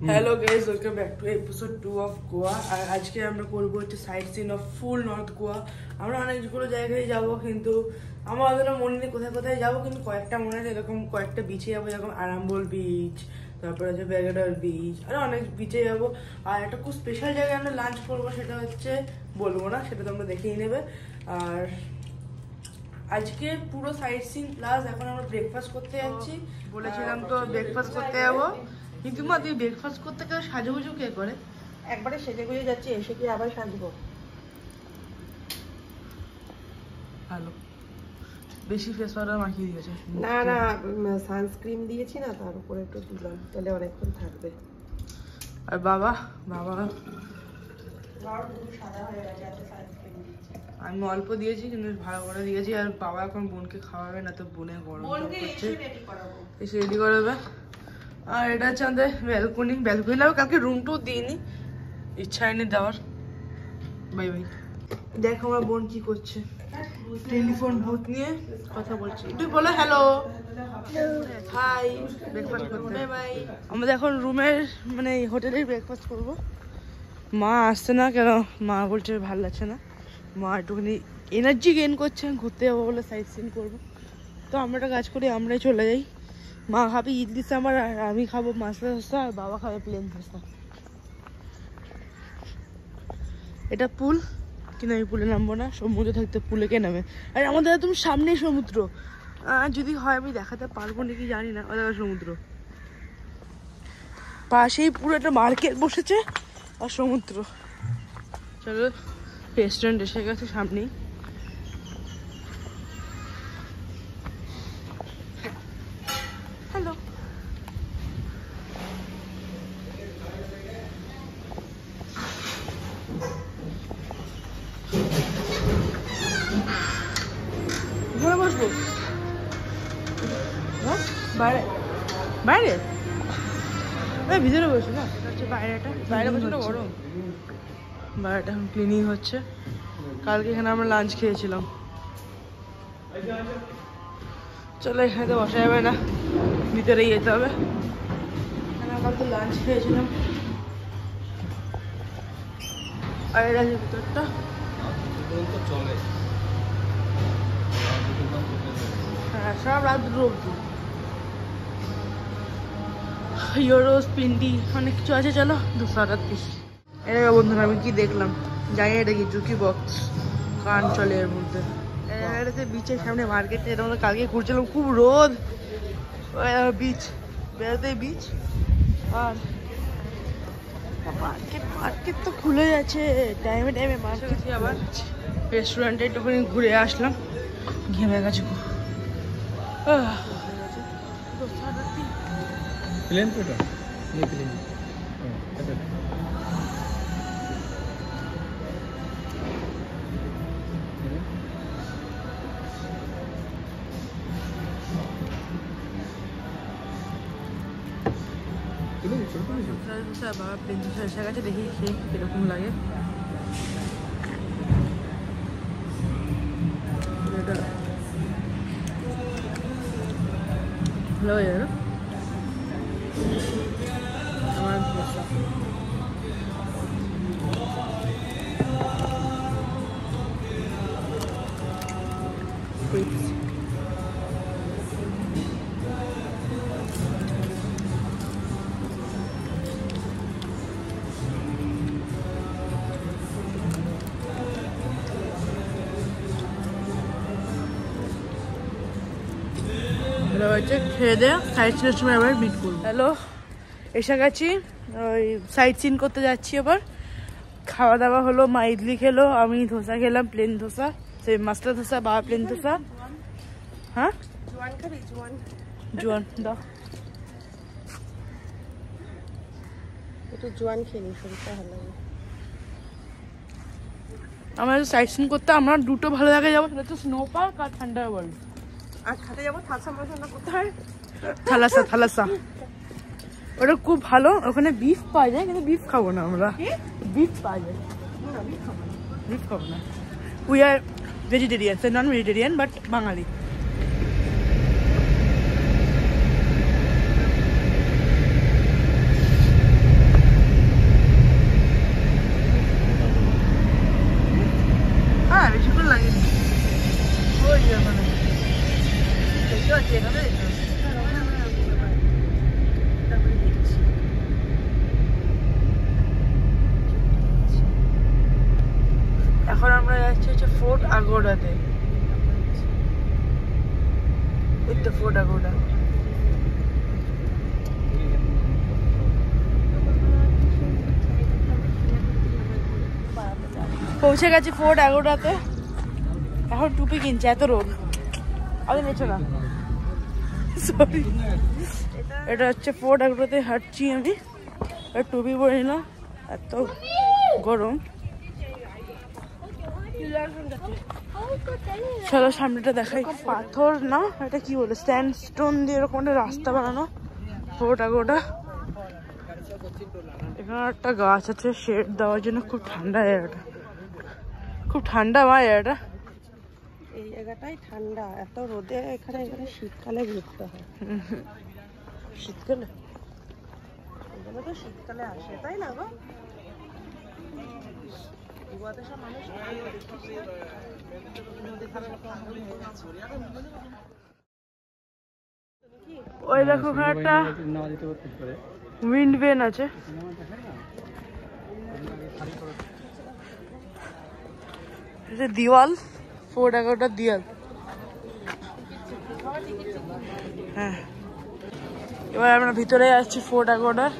Hello guys, welcome back to episode 2 of Goa. আর আজকে আমরা করবো হচ্ছে sightseeing of full north Goa. আমরা অনেকগুলো জায়গায় যাব, কিন্তু আমাদের মনে নেই কোথায় কোথায় যাবো, কিন্তু কয়েকটা মনে আছে। এরকম কয়েকটা বিচে যাবো, যেরকম আরাম্বল বিচ, তারপর আছে ব্যাগাডার বিচ, আর অনেক বিচে যাবো। আর একটা খুব স্পেশাল জায়গায় আমরা লাঞ্চ করবো, সেটা হচ্ছে বলবো না, সেটা তোমরা দেখেই নেবে। আর আজকে পুরো সাইট সিন প্লাস এখন আমরা ব্রেকফাস্ট করতে যাচ্ছি। বলেছিলাম তো ব্রেকফাস্ট করতে যাবো, কিন্তু মা তুই ব্রেকফাস্ট করতে গেলে সাজুগুজু কে করে? একবারে সেজে গুজে যাচ্ছি, এসে কি আবার সাজবো? ভালো, বেশি ফেস পাউডার মাখিয়ে দিয়েছে। না না, সানস্ক্রিন দিয়েছি না, তার উপরে একটু দিলাম, তাহলে অনেকক্ষণ থাকবে। আর বাবা বাবা সাদা হয়ে গেছে, এত সানস্ক্রিন দিয়েছি। আমি অল্প দিয়েছি, কিন্তু ভালো করে দিয়েছি। আর বাবা এখন বোনকে খাওয়াবে না, তো বোনে গরম করছে, এসে রেডি করাবে। আর এটা হচ্ছে আমাদের ব্যালকনি। কালকে রুমটাও দিইনি, ইচ্ছা হয়নি দেওয়ার। Bye bye. দেখো আমার বোন কি করছে, টেলিফোন বুথ নিয়ে কথা বলছি। তুই বলে হ্যালো, হাই, ব্রেকফাস্ট করতে। Bye bye. আমাদের এখন রুমের মানে হোটেলের ব্রেকফাস্ট করবো। মা আসছে না কেন, মা বলছে ভালো লাগছে না। মা একটুখানি এনার্জি গেইন করছে, ঘুরতে যাবো বলে, সাইট সিন করবো। তো আমরা একটা কাজ করি, আমরাই চলে যাই। মা খাবে ইডলি সাম্বার, আর আমি খাবো মাছলা ধোসা, আর বাবা খাবে প্লেন ধোসা। এটা পুল, কিন্তু আমি পুলে নামবো না, সমুদ্র থাকতে পুলে কে নামে? আর আমাদের একদম সামনেই সমুদ্র। যদি হয় আমি দেখাতে পারবো নাকি জানি না। ওদের সমুদ্র পাশেই পুরো একটা মার্কেট বসেছে আর সমুদ্র। চলো, রেস্টুরেন্ট এসে গেছে সামনেই। হ্যালো, ঘরে বসবো? বাইরে বাইরে ভিতরে বসো না, এটা হচ্ছে বাইরেটা। বাইরে বসে না গরম, বাইরেটা এখন ক্লিনিং হচ্ছে। কালকে এখানে আমরা লাঞ্চ খেয়েছিলাম। চলো, এখানে তো বসা যাবে না, ভিতরেই যেতে হবে। এখানে কালকে লাঞ্চ খেয়েছিলাম। আর এটা হচ্ছে ভিতরটা। হ্যাঁ, সব রাত 2 অবধি। ইউরো স্পিন্ডি অনেক কিছু আছে। চলো, 230। এটা বন্ধুরা আমি কি দেখলাম জানি না, এটা কি জুকি বক্স, কান চলে এর মধ্যে। এটা বিচের সামনে মার্কেটে, এটা আমরা কালকে ঘুরছিলাম, খুব রোদ। বিচ বেরোতে বিচ, আর মার্কেট তো খুলে যাচ্ছে টাইমে টাইমে। মার্কেট আবার রেস্টুরেন্টে একটুখানি ঘুরে আসলাম, ঘেমে গেছে খুব। প্লেন তো এটা এই প্লেন এটা বাবা প্লেন ধোসা এসে গেছে, দেখি খেয়ে কিরকম লাগে। ভালো হয়ে যাবে আমার ধোসা। খেয়ে দেয় সাইট সিনের সময় আবার মিট করবো। হ্যালো, এসে গেছি, ওই সাইট সিন করতে যাচ্ছি এবার। খাওয়া দাওয়া হলো, মা ইডলি খেলো, আমি ধোসা খেলাম, প্লেন ধোসা, সেই মাছলা ধোসা, বাবা প্লেন ধোসা। হ্যাঁ, জোয়ান দাও, একটু জোয়ান খেয়ে নি, শরীরটা ভালো লাগে। আমরা সাইট সিন করতে আমরা দুটো ভালো জায়গায় যাবো, সেটা হচ্ছে স্নো পার্ক আর ঠান্ডার ওয়ার্ল্ড। আর খাতে যাবো থাসা মশলা কোথায়? থালাসা ওটা খুব ভালো, ওখানে বিফ পাওয়া যায়, কিন্তু বিফ খাবো না আমরা। বিফ পাওয়া যায়, বিফ খাবো না। We are vegetarian, non vegetarian, but Bengali. Fort আগোড়াতে। এই তো ফোর্ট আগোড়া। পৌঁছে গেছি ফোর্ট আগোড়াতে। এখন টুপি কিনছে, এত রোদ। আরে নিচে না, সরি। এটা হচ্ছে ফোর্ট আগোড়াতে হাঁটছি আমি। টুপি পরে নিলাম, এত গরম। চলো সামনেটা দেখাই। পাথর না, এটা কি বলে, স্যান্ডস্টোন দিয়ে এরকম একটা রাস্তা বানানো ফোর্ট আগোড়া। এখানে একটা গাছ আছে শেড দেওয়ার জন্য। খুব ঠান্ডা জায়গাটা, খুব ঠান্ডা মা জায়গাটা। এই জায়গাটাই ঠান্ডা, এত রোদে এখানে শীতকালে ঘুরতে হয়। শীতকালে এগুলো তো শীতকালে আসে, তাই না গো? সব মানুষ ওই দেখো ওখানে একটা উইন্ড ভেন আছে। দিওয়াল, ফোর্ট আগোড়ার দিওয়াল। হ্যাঁ, এবার আমরা ভিতরে যাচ্ছি ফোর্ট আগোড়ার।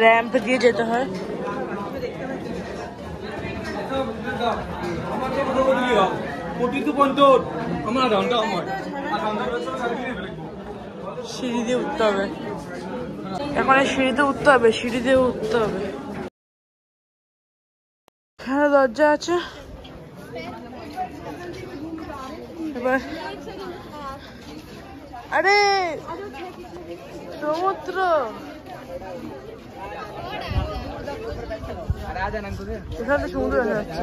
র্যাম্প দিয়ে যেতে হয়। সিঁড়ি দিয়ে উঠতে হবে, এখন সিঁড়িতে উঠতে হবে, সিঁড়ি দিয়ে উঠতে হবে। এখানে দরজা আছে। এবার আরে সমুদ্র, এখানে সমুদ্র দেখা যাচ্ছে।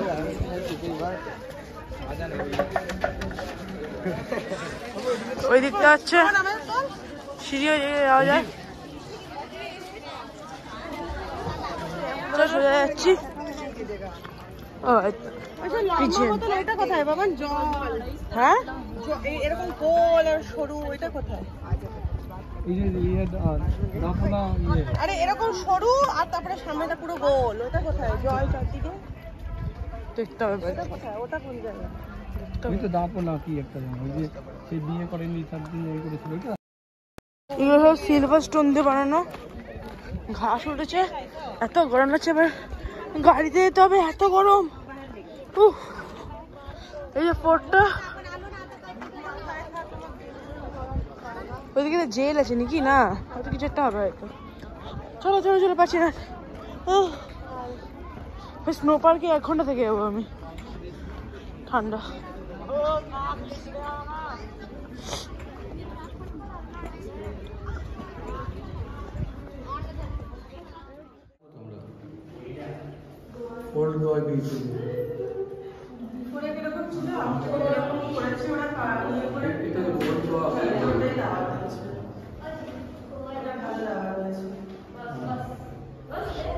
ওই দিকটা হচ্ছে সিঁড়িও যাওয়া যায়। সোজা যাচ্ছি। এটা কোথায় বাবা? জল, হ্যাঁ এরকম গোল আর সরু, এটা কোথায়? আরে এরকম সরু আর তারপরে সামনেটা পুরো গোল, ওটা কোথায়? জল চারদিকে দেখতে হবে। ওটা কোথায়? ওটা কোন জায়গা? এগুলো সব সিলভার স্টোন দিয়ে বানানো। ঘাস উঠেছে, এত গরম লাগছে। এবার গাড়িতে যেতে হবে, এত গরম। এই যে ফোর্টটা, ওইদিকে জেল আছে নাকি? না, হয়তো কিছু একটা হবে হয়তো। চলো চলো চলো, পাচ্ছি না। স্নো পার্কে 1 ঘন্টা থেকে যাবো আমি। ঠান্ডা।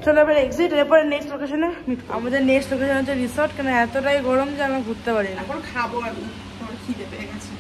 চলো এবার এক্সিট। এরপরে নেক্সট লোকেশনে, আমাদের নেক্সট লোকেশন হচ্ছে রিসর্ট। কেন এতটাই গরম যে আমরা ঘুরতে পারি না। এখন খাবো আমি, খিদে পেয়ে গেছে।